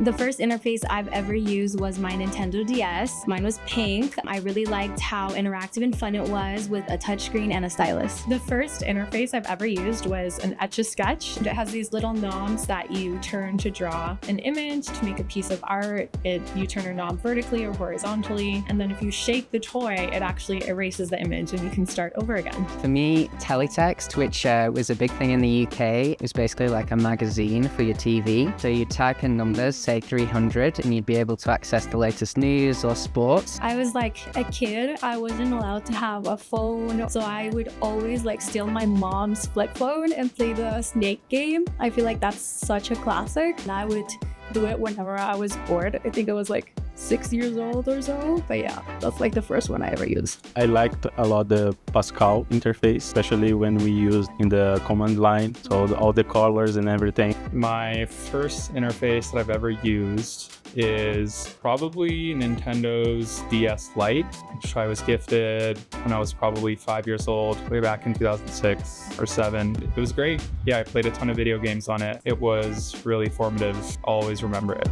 The first interface I've ever used was my Nintendo DS. Mine was pink. I really liked how interactive and fun it was with a touchscreen and a stylus. The first interface I've ever used was an Etch-a-Sketch. It has these little knobs that you turn to draw an image, to make a piece of art. You turn a knob vertically or horizontally, and then if you shake the toy, it actually erases the image and you can start over again. For me, teletext, which was a big thing in the UK, it was basically like a magazine for your TV. So you type in numbers, say 300, and you'd be able to access the latest news or sports. I was like a kid. I wasn't allowed to have a phone, so I would always like steal my mom's flip phone and play the snake game. I feel like that's such a classic. And I would do it whenever I was bored. I think I was like 6 years old or so, but yeah, that's like the first one I ever used. I liked a lot the Pascal interface, especially when we used in the command line, so all the colors and everything. My first interface that I've ever used is probably Nintendo's DS Lite, which I was gifted when I was probably 5 years old, way back in 2006 or 7. It was great. Yeah, I played a ton of video games on it. It was really formative. I'll always remember it.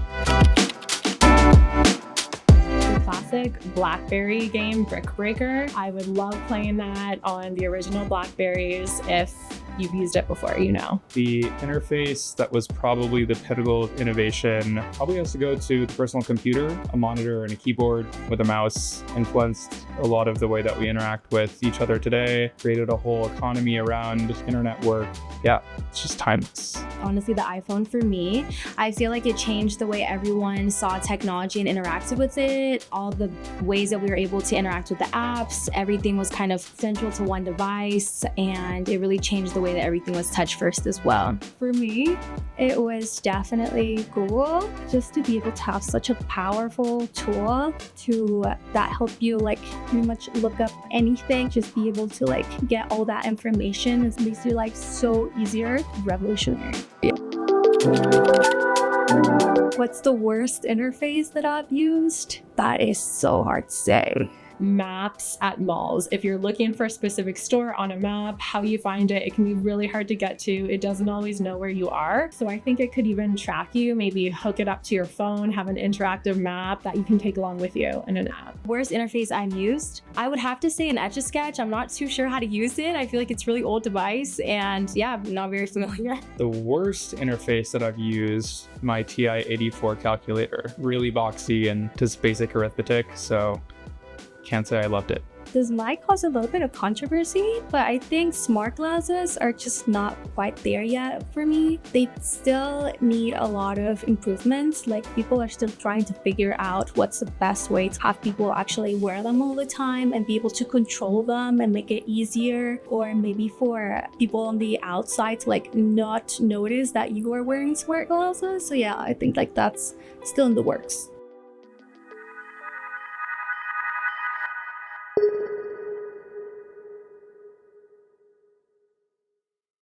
Classic BlackBerry game, Brick Breaker. I would love playing that on the original Blackberries. If you've used it before, you know. The interface that was probably the pinnacle of innovation probably has to go to the personal computer. A monitor and a keyboard with a mouse influenced a lot of the way that we interact with each other today, created a whole economy around internet work. Yeah, it's just timeless. Honestly, the iPhone for me, I feel like it changed the way everyone saw technology and interacted with it. All the ways that we were able to interact with the apps, everything was kind of central to one device, and it really changed the way that everything was touch first as well. For me, it was definitely Google, just to be able to have such a powerful tool that help you like pretty much look up anything, just be able to like get all that information. It makes your life so easier. Revolutionary. Yeah. What's the worst interface that I've used? That is so hard to say. Maps at malls. If you're looking for a specific store on a map, how you find it, it can be really hard to get to. It doesn't always know where you are. So I think it could even track you, maybe hook it up to your phone, have an interactive map that you can take along with you in an app. Worst interface I've used? I would have to say an Etch-a-Sketch. I'm not too sure how to use it. I feel like it's a really old device and yeah, I'm not very familiar. The worst interface that I've used, my TI-84 calculator. Really boxy and just basic arithmetic, so can't say I loved it. This might cause a little bit of controversy, but I think smart glasses are just not quite there yet for me. They still need a lot of improvements. Like people are still trying to figure out what's the best way to have people actually wear them all the time and be able to control them and make it easier, or maybe for people on the outside to like not notice that you are wearing smart glasses. So yeah, I think like that's still in the works.